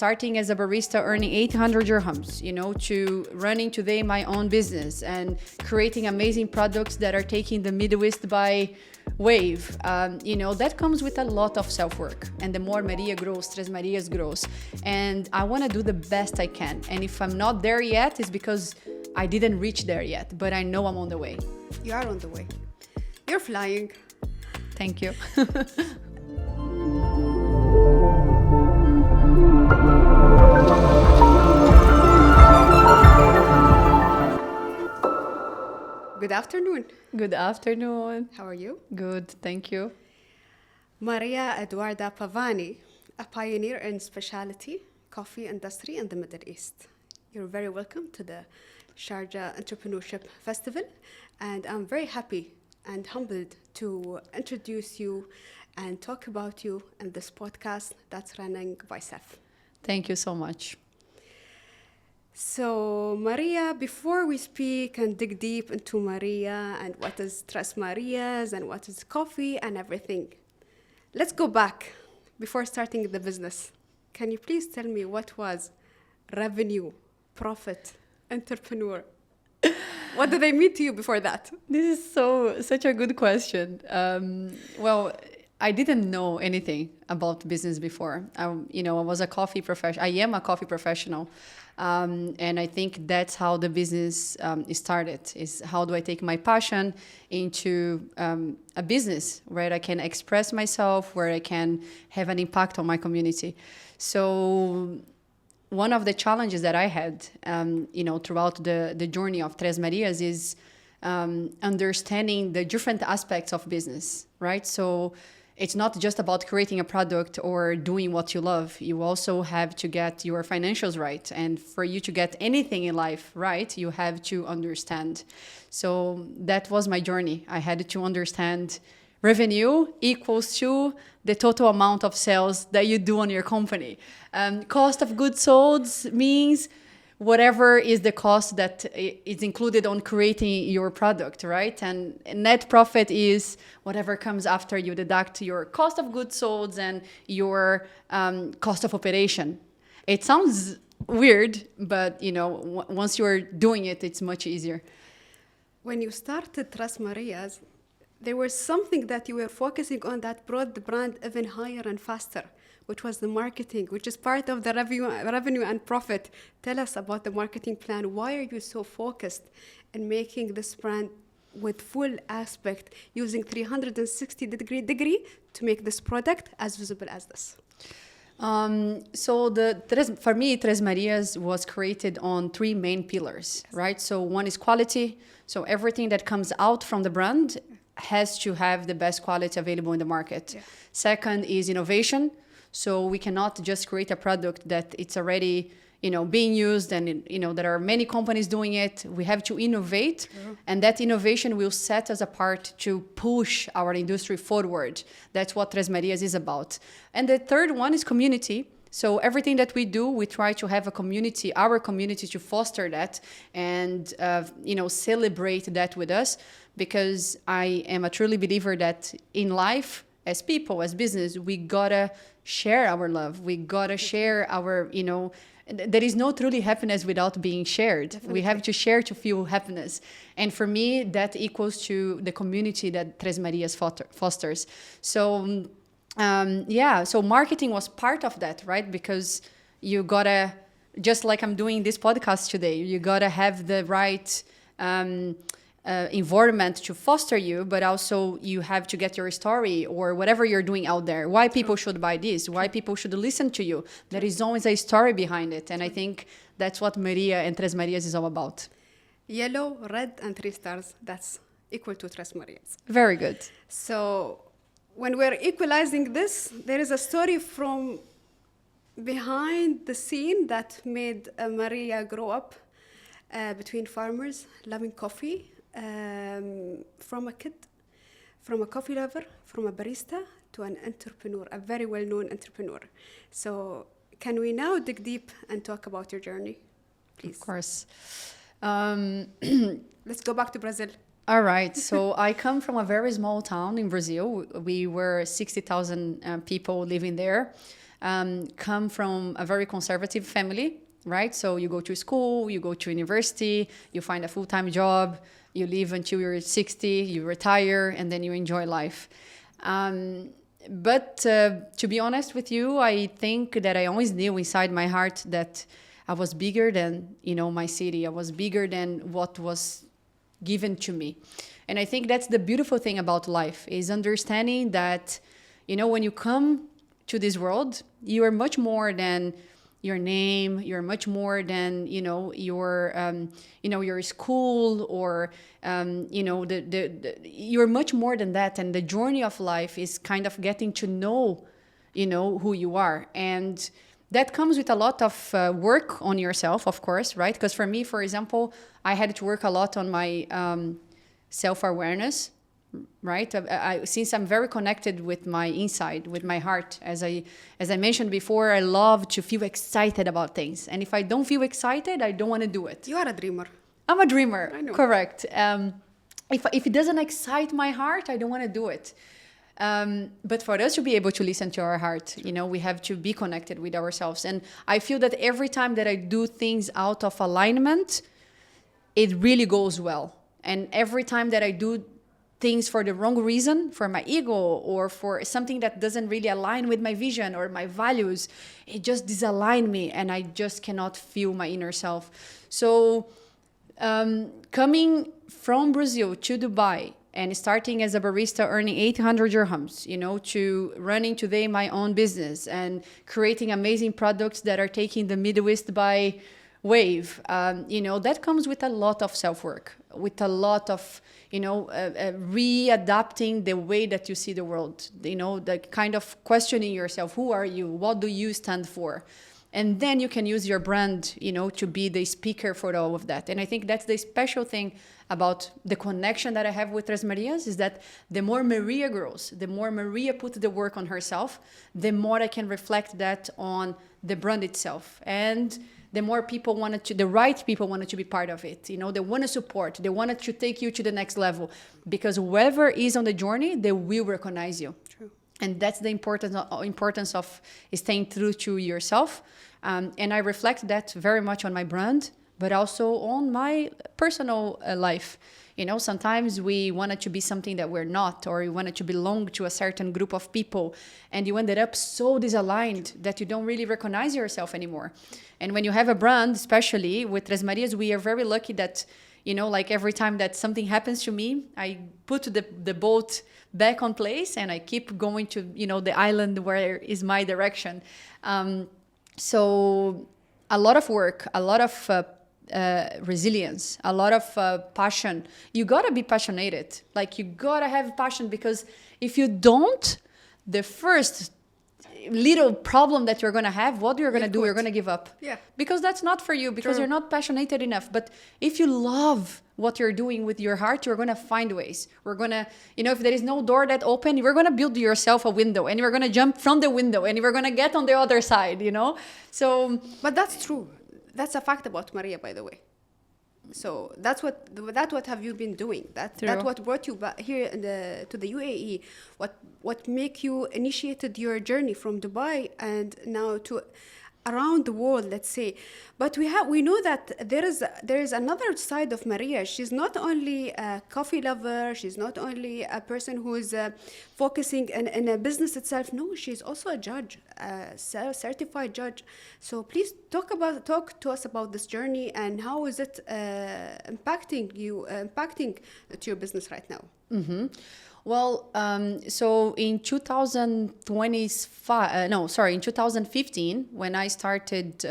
starting as a barista earning 800 dirhams, to running today my own business and creating amazing products that are taking the Middle East by wave. That comes with a lot of self-work. And the more Maria grows, Tres Marias grows. And I want to do the best I can. And if I'm not there yet, it's because I didn't reach there yet, but I know I'm on the way. You are on the way. You're flying. Thank you. Good afternoon. Good afternoon. How are you? Good, thank you. Maria Eduarda Pavani, a pioneer in specialty coffee industry in the Middle East. You're very welcome to the Sharjah Entrepreneurship Festival, and I'm very happy and humbled to introduce you and talk about you in this podcast that's running by SEF. Thank you so much. So, Maria, before we speak and dig deep into Maria and what is Tres Marias and what is coffee and everything, let's go back before starting the business. Can you please tell me what was revenue, profit, entrepreneur? What did they mean to you before that? This is such a good question. Well, I didn't know anything about business before. I was a coffee professional. I am a coffee professional. And I think that's how the business started, is how do I take my passion into a business where I can express myself, where I can have an impact on my community. So one of the challenges that I had, throughout the journey of Tres Marias is understanding the different aspects of business, right? So it's not just about creating a product or doing what you love. You also have to get your financials right. And for you to get anything in life right, you have to understand. So that was my journey. I had to understand revenue equals to the total amount of sales that you do on your company. Cost of goods sold means whatever is the cost that is included on creating your product, right? And net profit is whatever comes after you deduct your cost of goods sold and your cost of operation. It sounds weird, but once you're doing it, it's much easier. When you started Tres Marias, there was something that you were focusing on that brought the brand even higher and faster, which was the marketing, which is part of the revenue and profit. Tell us about the marketing plan. Why are you so focused in making this brand with full aspect, using 360 degree to make this product as visible as this? For me, Tres Marias was created on three main pillars, right? So one is quality. So everything that comes out from the brand has to have the best quality available in the market. Yeah. Second is innovation. So we cannot just create a product that it's already, being used and, there are many companies doing it. We have to innovate, and that innovation will set us apart to push our industry forward. That's what Tres Marias is about. And the third one is community. So everything that we do, we try to have our community to foster that and, celebrate that with us, because I am a truly believer that in life, as people, as business, we gotta share our love. We gotta share our, there is no truly happiness without being shared. Definitely. We have to share to feel happiness. And for me, that equals to the community that Tres Marias fosters. So, so marketing was part of that, right? Because you gotta, just like I'm doing this podcast today, you gotta have the right environment to foster you, but also you have to get your story or whatever you're doing out there. Why people should buy this, why people should listen to you. There is always a story behind it. And I think that's what Maria and Tres Marias is all about. Yellow, red, and 3 stars. That's equal to Tres Marias. Very good. So when we're equalizing this, there is a story from behind the scene that made Maria grow up between farmers, loving coffee, from a kid, from a coffee lover, from a barista to an entrepreneur, a very well-known entrepreneur. So can we now dig deep and talk about your journey, please? Of course. Let's go back to Brazil. All right. So I come from a very small town in Brazil. We were 60,000 people living there. come from a very conservative family, right? So you go to school, you go to university, you find a full-time job, you live until you're 60, you retire, and then you enjoy life. But to be honest with you, I think that I always knew inside my heart that I was bigger than, my city. I was bigger than what was given to me. And I think that's the beautiful thing about life, is understanding that, when you come to this world, you are much more than your name. You're much more than, your school, or, you're much more than that. And the journey of life is kind of getting to know, who you are. And that comes with a lot of work on yourself, of course, right? Because for me, for example, I had to work a lot on my self-awareness, right? Since I'm very connected with my inside, with my heart, as I mentioned before, I love to feel excited about things. And if I don't feel excited, I don't want to do it. You are a dreamer. I'm a dreamer, I know. Correct. If it doesn't excite my heart, I don't want to do it. But for us to be able to listen to our heart, we have to be connected with ourselves. And I feel that every time that I do things out of alignment, it really goes well. And every time that I do things for the wrong reason, for my ego, or for something that doesn't really align with my vision or my values, it just disaligns me, and I just cannot feel my inner self. So coming from Brazil to Dubai and starting as a barista, earning 800 dirhams, to running today my own business and creating amazing products that are taking the Middle East by wave, that comes with a lot of self-work, with a lot of, readapting the way that you see the world, the kind of questioning yourself. Who are you? What do you stand for? And then you can use your brand, to be the speaker for all of that. And I think that's the special thing about the connection that I have with Tres Marias, is that the more Maria grows, the more Maria puts the work on herself, the more I can reflect that on the brand itself. And the more people the right people wanted to be part of it. They want to support, they wanted to take you to the next level, because whoever is on the journey, they will recognize you. True. And that's the importance of staying true to yourself. And I reflect that very much on my brand, but also on my personal life. Sometimes we wanted to be something that we're not, or we wanted to belong to a certain group of people, and you ended up so disaligned that you don't really recognize yourself anymore. And when you have a brand, especially with Tres Marias, we are very lucky that, like every time that something happens to me, I put the boat back on place and I keep going to, the island where is my direction. So a lot of work, a lot of resilience, a lot of passion. You gotta be passionate. Like, you gotta have passion, because if you don't, the first little problem that you're gonna have, what you're gonna do, you're gonna give up. Yeah. Because that's not for you, because True. you're not passionate enough. But if you love what you're doing with your heart, you're gonna find ways. We're gonna, if there is no door that open, you're gonna build yourself a window, and you're gonna jump from the window, and you're gonna get on the other side, So. But that's true. That's a fact about Maria, by the way. So that's what have you been doing? That's what brought you back here to the UAE. What make you initiated your journey from Dubai and now to around the world, let's say. But we know that there is another side of Maria. She's not only a coffee lover. She's not only a person who is focusing in a business itself. No, she's also a judge, a certified judge. So please talk to us about this journey, and how is it impacting to your business right now? Mm-hmm. Well, so in 2015, when I started,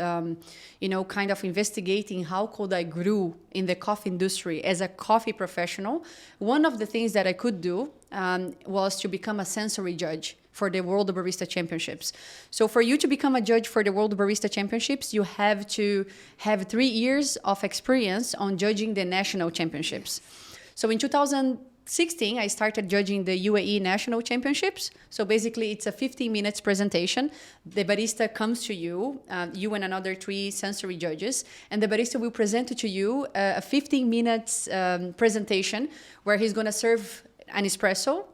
kind of investigating how could I grow in the coffee industry as a coffee professional, one of the things that I could do was to become a sensory judge for the World Barista Championships. So for you to become a judge for the World Barista Championships, you have to have 3 years of experience on judging the national championships. So in 2016, I started judging the UAE National Championships. So basically, it's a 15 minutes presentation. The barista comes to you, you and another 3 sensory judges, and the barista will present to you a 15 minutes presentation where he's going to serve an espresso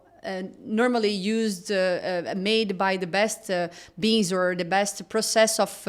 normally used, made by the best beans or the best process of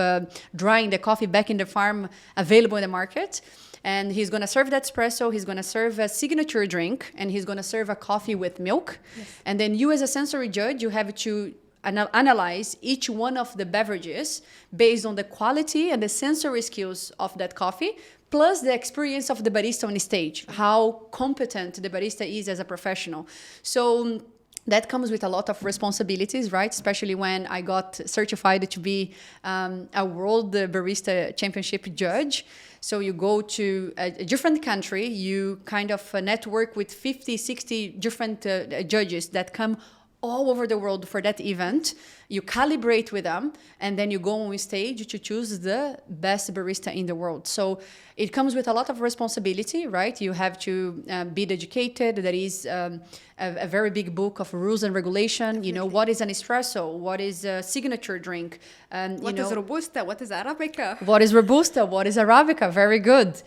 drying the coffee back in the farm available in the market. And he's going to serve that espresso, he's going to serve a signature drink, and he's going to serve a coffee with milk. Yes. And then you as a sensory judge, you have to analyze each one of the beverages based on the quality and the sensory skills of that coffee, plus the experience of the barista on stage, how competent the barista is as a professional. So that comes with a lot of responsibilities, right? Especially when I got certified to be a World Barista Championship judge. So you go to a different country, you kind of network with 50, 60 different judges that come all over the world for that event. You calibrate with them, and then you go on stage to choose the best barista in the world. So it comes with a lot of responsibility, right? You have to be educated. There is a very big book of rules and regulation. Definitely. You know, what is an espresso? What is a signature drink? What is Robusta? What is Arabica? What is Robusta? What is Arabica? Very good.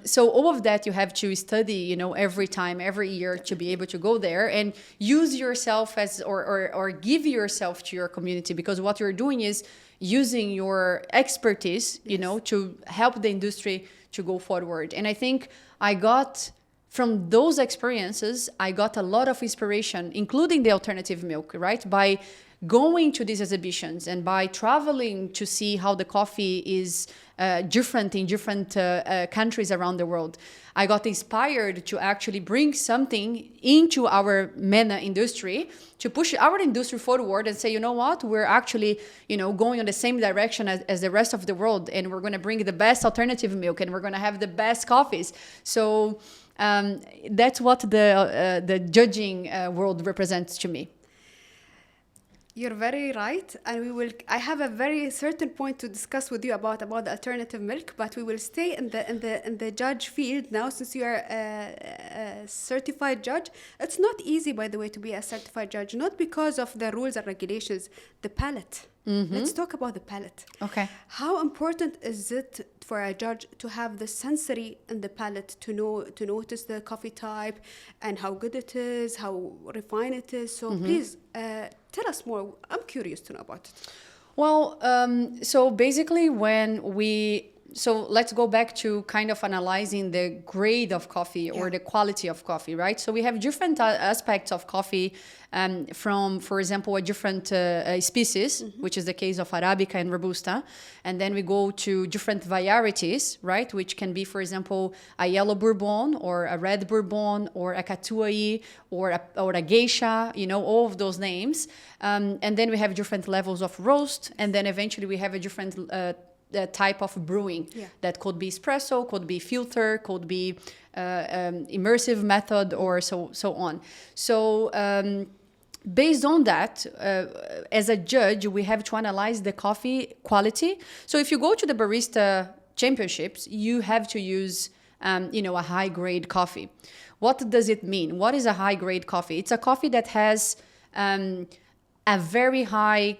So all of that you have to study, you know, every time, every year to be able to go there and use yourself as, or give yourself to your community, because what you're doing is using your expertise, you know, to help the industry to go forward. And I think I got from those experiences, I got a lot of inspiration, including the alternative milk, right? By going to these exhibitions and by traveling to see how the coffee is different in different countries around the world, I got inspired to actually bring something into our MENA industry to push our industry forward and say, you know what, we're actually, you know, going in the same direction as the rest of the world, and we're going to bring the best alternative milk, and we're going to have the best coffees. So that's what the judging world represents to me. You're very right, and I have a very certain point to discuss with you about the alternative milk, but we will stay in the judge field now, since you are a certified judge. It's not easy, by the way, to be a certified judge, not because of the rules and regulations, the palate. Mm-hmm. Let's talk about the palate. Okay. How important is it for a judge to have the sensory in the palate, to notice the coffee type and how good it is, how refined it is? So please tell us more. I'm curious to know about it. Well, so basically so let's go back to kind of analyzing the grade of coffee or the quality of coffee, right? So we have different aspects of coffee from, for example, a different species, which is the case of Arabica and Robusta. And then we go to different varieties, right? Which can be, for example, a yellow Bourbon or a red Bourbon or a Catuai or a Geisha, you know, all of those names. And then we have different levels of roast. And then eventually we have a different type of brewing that could be espresso, could be filter, could be immersive method, or so on. So based on that, as a judge, we have to analyze the coffee quality. So if you go to the Barista Championships, you have to use a high grade coffee. What does it mean? What is a high grade coffee? It's a coffee that has a very high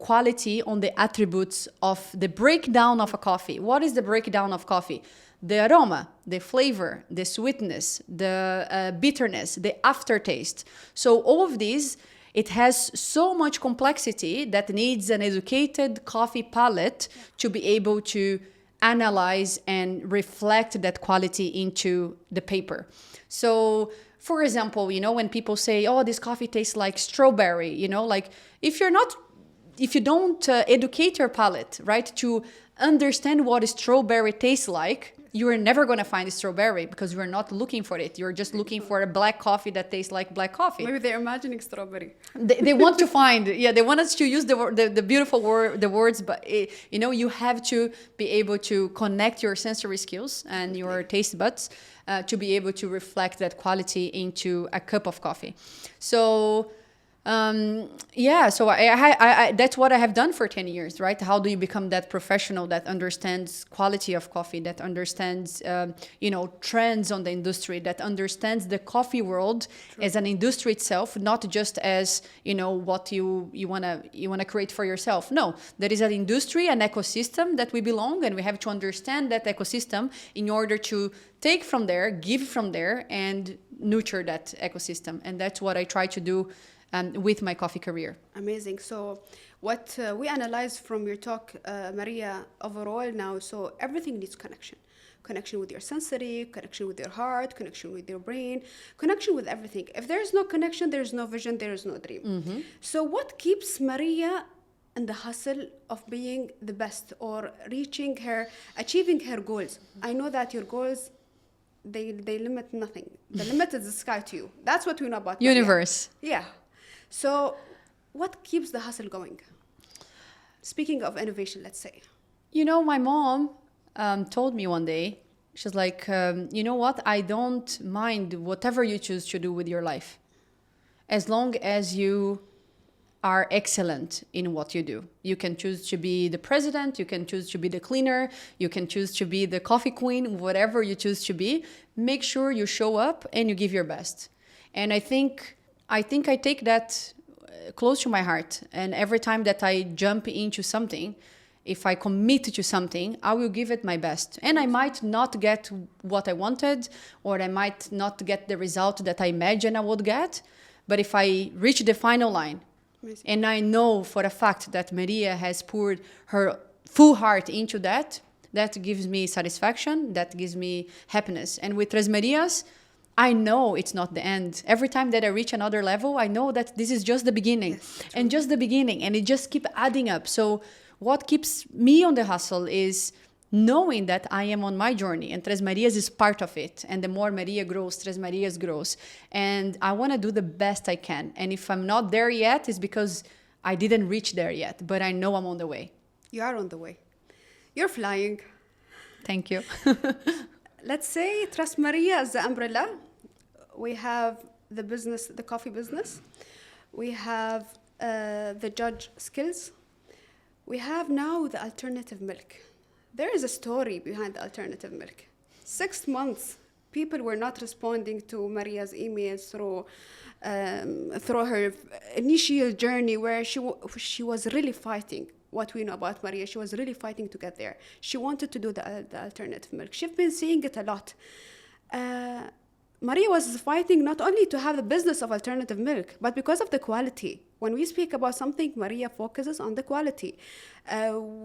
quality on the attributes of the breakdown of a coffee. What is the breakdown of coffee? The aroma, the flavor, the sweetness, the bitterness, the aftertaste. So all of these, it has so much complexity that needs an educated coffee palate to be able to analyze and reflect that quality into the paper. So for example, you know, when people say, oh, this coffee tastes like strawberry, you know, like if you don't educate your palate, right, to understand what a strawberry tastes like, you're never going to find a strawberry because you're not looking for it. You're just looking for a black coffee that tastes like black coffee. Maybe they're imagining strawberry. They want to find, they want us to use the beautiful words, but you have to be able to connect your sensory skills and your taste buds to be able to reflect that quality into a cup of coffee. So Yeah, so that's what I have done for 10 years, right? How do you become that professional that understands quality of coffee, that understands, trends on the industry, that understands the coffee world as an industry itself, not just as, what you wanna create for yourself. No, there is an industry, an ecosystem that we belong, and we have to understand that ecosystem in order to take from there, give from there, and nurture that ecosystem. And that's what I try to do with my coffee career. Amazing. So what we analyzed from your talk, Maria, overall now, so everything needs connection. Connection with your sensory, connection with your heart, connection with your brain, connection with everything. If there is no connection, there is no vision, there is no dream. Mm-hmm. So what keeps Maria in the hustle of being the best or achieving her goals? I know that your goals, they limit nothing. The limit is the sky to you. That's what we know about Universe. Maria. Yeah. So what keeps the hustle going? Speaking of innovation, let's say. My mom told me one day, she's like, you know what? I don't mind whatever you choose to do with your life, as long as you are excellent in what you do. You can choose to be the president, you can choose to be the cleaner, you can choose to be the coffee queen, whatever you choose to be. Make sure you show up and you give your best. And I think I take that close to my heart. And every time that I jump into something, if I commit to something, I will give it my best. And I might not get what I wanted, or I might not get the result that I imagined I would get. But if I reach the final line, amazing, and I know for a fact that Maria has poured her full heart into that, that gives me satisfaction, that gives me happiness. And with Tres Marias, I know it's not the end. Every time that I reach another level, I know that this is just the beginning. Yes, and just the beginning. And it just keeps adding up. So what keeps me on the hustle is knowing that I am on my journey. And Tres Marias is part of it. And the more Maria grows, Tres Marias grows. And I want to do the best I can. And if I'm not there yet, it's because I didn't reach there yet. But I know I'm on the way. You are on the way. You're flying. Thank you. Let's say Tres Maria as the umbrella. We have the business, the coffee business. We have the judge skills. We have now the alternative milk. There is a story behind the alternative milk. 6 months, people were not responding to Maria's emails through her initial journey where she was really fighting. What we know about Maria, she was really fighting to get there. She wanted to do the alternative milk. She's been seeing it a lot. Maria was fighting not only to have the business of alternative milk, but because of the quality. When we speak about something, Maria focuses on the quality.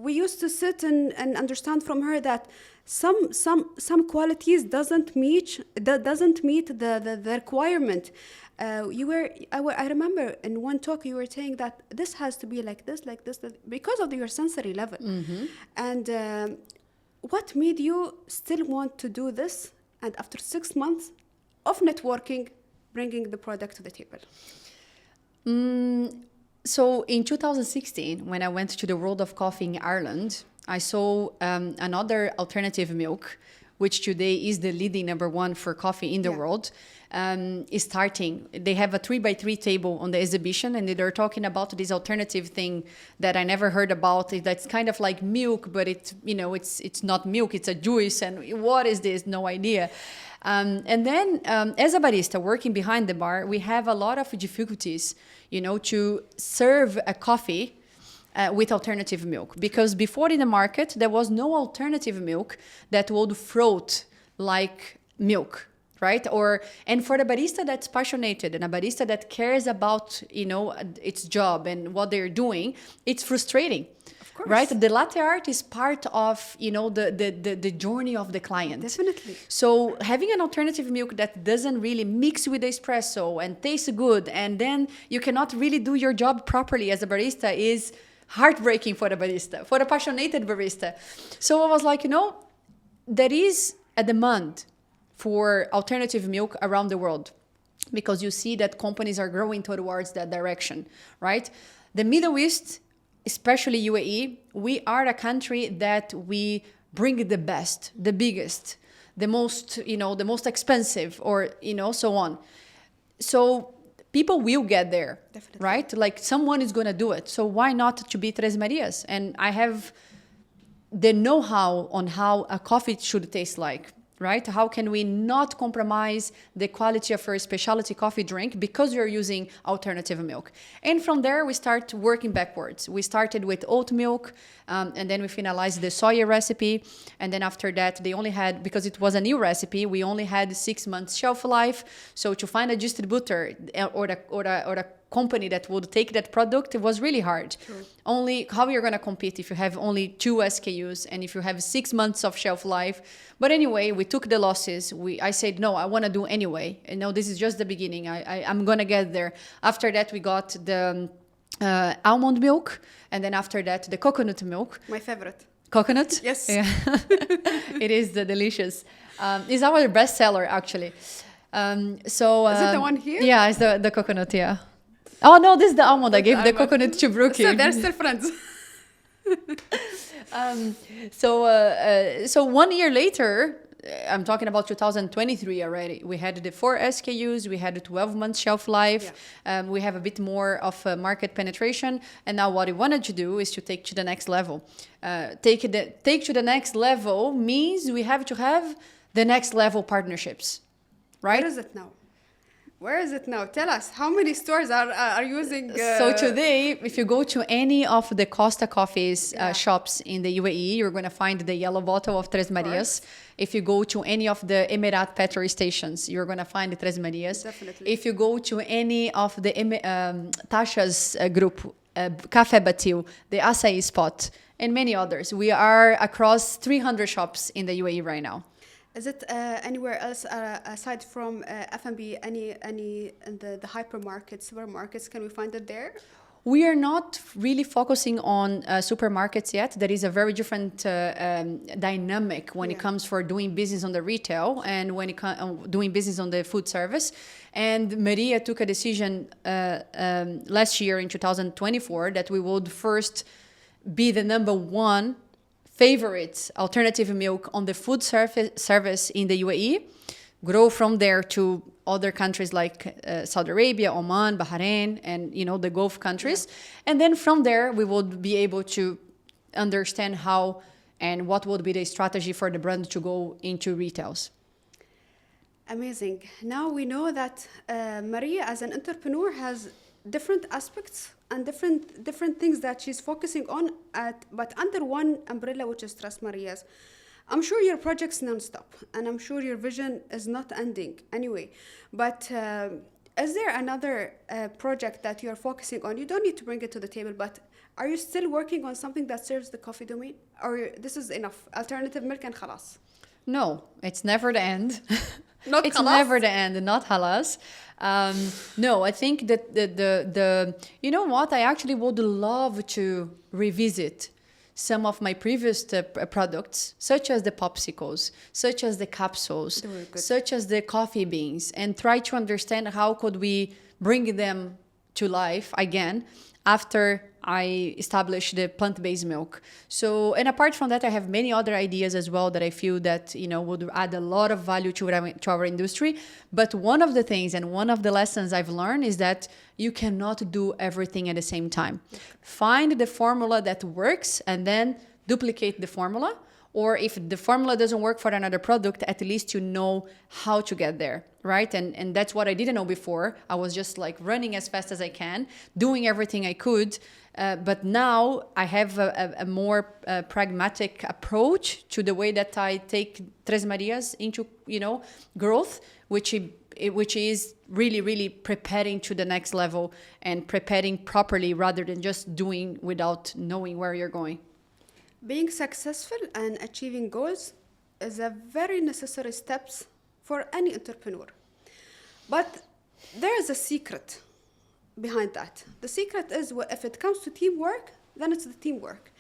We used to sit and understand from her that some qualities doesn't meet the requirement. I remember in one talk you were saying that this has to be like this, because of your sensory level. Mm-hmm. And what made you still want to do this? And after 6 months of networking, bringing the product to the table? So in 2016, when I went to the World of Coffee in Ireland, I saw another alternative milk, which today is the leading #1 for coffee in the world, is starting. They have a 3x3 table on the exhibition, and they're talking about this alternative thing that I never heard about. That's kind of like milk, but it's not milk, it's a juice. And what is this? No idea. And then as a barista working behind the bar, we have a lot of difficulties, to serve a coffee with alternative milk. Because before in the market, there was no alternative milk that would float like milk, right? And for the barista that's passionate and a barista that cares about, its job and what they're doing, it's frustrating. Right? The latte art is part of, the journey of the client. Definitely. So having an alternative milk that doesn't really mix with the espresso and tastes good, and then you cannot really do your job properly as a barista is heartbreaking for the barista, for a passionate barista. So I was like, there is a demand for alternative milk around the world because you see that companies are growing towards that direction, right? The Middle East, especially UAE, we are a country that we bring the best, the biggest, the most expensive, or, so on. So people will get there, Definitely. right? Like someone is going to do it. So why not to be Tres Marias? And I have the know-how on how a coffee should taste like, right? How can we not compromise the quality of our specialty coffee drink because we are using alternative milk? And from there, we start working backwards. We started with oat milk, and then we finalized the soya recipe. And then after that, they only had, because it was a new recipe, we only had 6 months shelf life. So to find a distributor or the company that would take that product, it was really hard. Sure. Only how you're going to compete if you have only 2 SKUs and if you have 6 months of shelf life. But anyway, we took the losses. I said, no, I want to do anyway. And no, this is just the beginning. I'm going to get there. After that, we got the almond milk. And then after that, the coconut milk. My favorite. Coconut? Yes. Yeah. It is delicious. It's our best seller, actually. Is it the one here? Yeah, it's the coconut, yeah. Oh, no, this is the almond. I gave the coconut to Brookie. So they're still friends. So 1 year later, I'm talking about 2023 already, we had the 4 SKUs, we had a 12 months shelf life, we have a bit more of market penetration, and now what we wanted to do is to take to the next level. Take to the next level means we have to have the next level partnerships, right? Where is it now? Tell us, how many stores are using... So today, if you go to any of the Costa Coffee's shops in the UAE, you're going to find the yellow bottle of Tres Marias. If you go to any of the Emirat petrol stations, you're going to find the Tres Marias. Definitely. If you go to any of the Tasha's group, Café Batil, the Acai Spot, and many others, we are across 300 shops in the UAE right now. Is it anywhere else aside from F&B, any in the hypermarkets, supermarkets? Can we find it there? We are not really focusing on supermarkets yet. There is a very different dynamic when it comes for doing business on the retail and when it comes doing business on the food service. And Maria took a decision last year in 2024 that we would first be the number one favorite alternative milk on the food service in the UAE, grow from there to other countries like Saudi Arabia, Oman, Bahrain, and the Gulf countries. And then from there, we would be able to understand how and what would be the strategy for the brand to go into retails. Amazing. Now we know that Maria, as an entrepreneur, has different aspects and different things that she's focusing on but under one umbrella, which is Tres Marias. I'm sure your project's non-stop, and I'm sure your vision is not ending anyway. But is there another project that you're focusing on? You don't need to bring it to the table, but are you still working on something that serves the coffee domain? Or this is enough, alternative milk and khalas? No, it's never the end. Not it's halas? Never the end, not halas. No, I think that the you know what? I actually would love to revisit some of my previous products, such as the popsicles, such as the capsules, such as the coffee beans, and try to understand how could we bring them to life again after I established the plant-based milk. So, and apart from that, I have many other ideas as well that I feel that, would add a lot of value to our industry. But one of the things and one of the lessons I've learned is that you cannot do everything at the same time. Find the formula that works and then duplicate the formula. Or if the formula doesn't work for another product, at least you know how to get there, right? And that's what I didn't know before. I was just like running as fast as I can, doing everything I could. But now I have a more pragmatic approach to the way that I take Tres Marias into, growth, which is really, really preparing to the next level and preparing properly rather than just doing without knowing where you're going. Being successful and achieving goals is a very necessary steps for any entrepreneur. But there is a secret behind that. The secret is if it comes to teamwork, then it's the teamwork.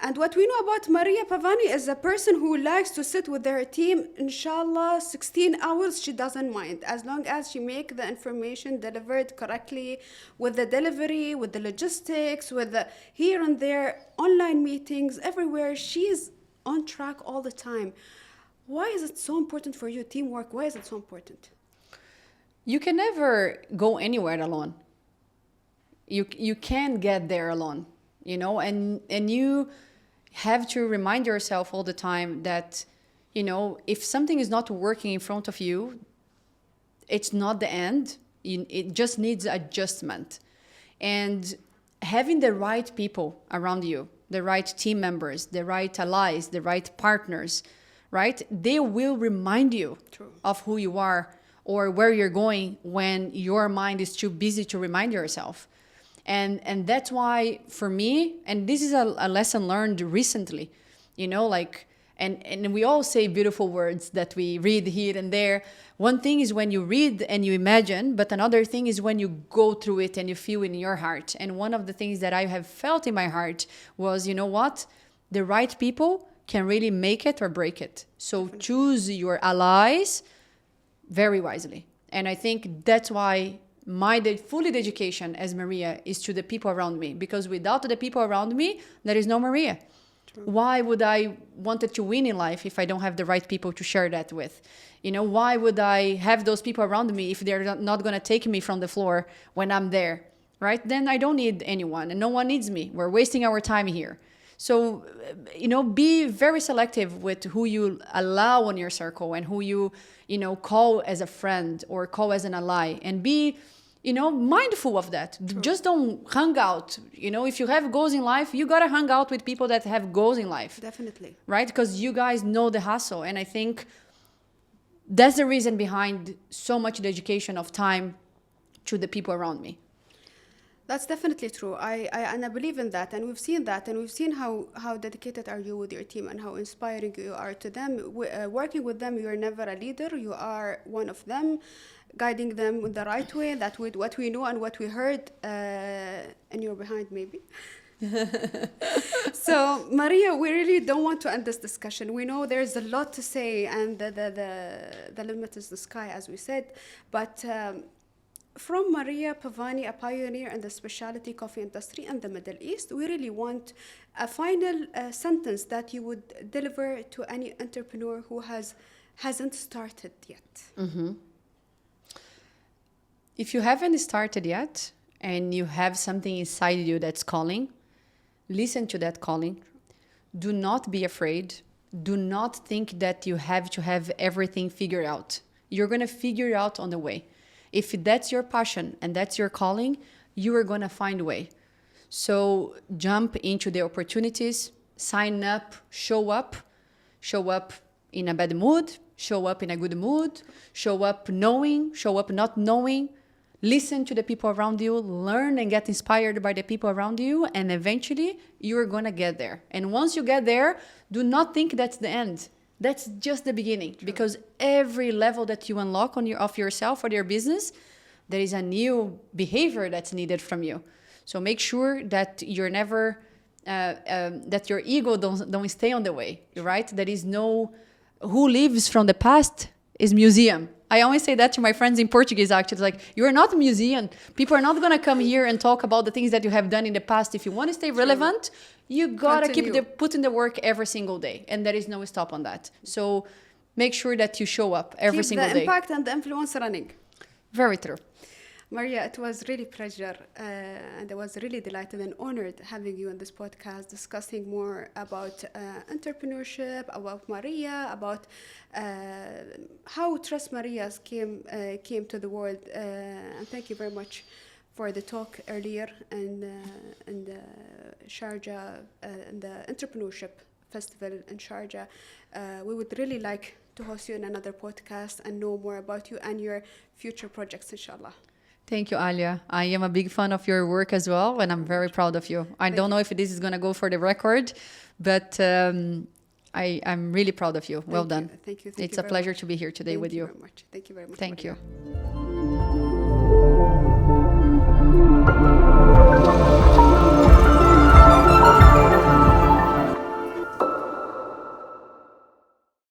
And what we know about Maria Pavani is a person who likes to sit with her team, inshallah, 16 hours, she doesn't mind. As long as she make the information delivered correctly, with the delivery, with the logistics, with the here and there, online meetings, everywhere, she's on track all the time. Why is it so important for you, teamwork? Why is it so important? you can never go anywhere alone. You can't get there alone, you know, and you have to remind yourself all the time that, you know, if something is not working in front of you, it's not the end. It just needs adjustment. And having the right people around you, the right team members, the right allies, the right partners, right? They will remind you of who you are or where you're going when your mind is too busy to remind yourself. And that's why for me, and this is a lesson learned recently, you know, like, and we all say beautiful words that we read here and there. One thing is when you read and you imagine, but another thing is when you go through it and you feel in your heart. And one of the things that I have felt in my heart was, you know what? The right people can really make it or break it. So choose your allies very wisely. And I think that's why my fully dedication as Maria is to the people around me, because without the people around me, there is no Maria. True. Why would I wanted to win in life if I don't have the right people to share that with? You know, why would I have those people around me if they're not going to take me from the floor when I'm there, right? Then I don't need anyone and no one needs me. We're wasting our time here. So, you know, be very selective with who you allow on your circle and who you know, call as a friend or call as an ally, and be, you know, mindful of that. True. Just don't hang out. You know, if you have goals in life, you got to hang out with people that have goals in life. Definitely. Right? Because you guys know the hustle. And I think that's the reason behind so much dedication of time to the people around me. That's definitely true. I believe in that, and we've seen that, and we've seen how dedicated are you with your team and how inspiring you are to them. Working with them, you're never a leader. You are one of them, guiding them in the right way. That with what we know and what we heard, and you're behind maybe. So Maria, we really don't want to end this discussion. We know there's a lot to say, and the limit is the sky, as we said, but. From Maria Pavani, a pioneer in the specialty coffee industry in the Middle East, we really want a final sentence that you would deliver to any entrepreneur who hasn't started yet. Mm-hmm. If you haven't started yet and you have something inside you that's calling, listen to that calling. Do not be afraid. Do not think that you have to have everything figured out. You're going to figure it out on the way. If that's your passion and that's your calling, you are going to find a way. So jump into the opportunities, sign up, show up in a bad mood, show up in a good mood, show up knowing, show up not knowing, listen to the people around you, learn and get inspired by the people around you, and eventually you're going to get there. And once you get there, do not think that's the end. That's just the beginning. True. Because every level that you unlock of yourself or your business, there is a new behavior that's needed from you. So make sure that you're never, that your ego don't stay on the way, right? There is no, who lives from the past is museum. I always say that to my friends in Portuguese, actually. It's like, you're not a museum. People are not going to come here and talk about the things that you have done in the past. If you want to stay relevant, you got to keep putting the work every single day. And there is no stop on that. So make sure that you show up every single day. Keep the impact and the influence running. Very true. Maria, it was really a pleasure, and I was really delighted and honored having you on this podcast, discussing more about entrepreneurship, about Maria, about how Trust Marias came to the world. And thank you very much for the talk earlier and Sharjah and the Entrepreneurship Festival in Sharjah. We would really like to host you in another podcast and know more about you and your future projects, inshallah. Thank you, Alia. I am a big fan of your work as well, and I'm very proud of you. I don't know if this is going to go for the record, but I'm really proud of you. Well done. Thank you. It's a pleasure to be here today with you. Thank you very much. Thank you.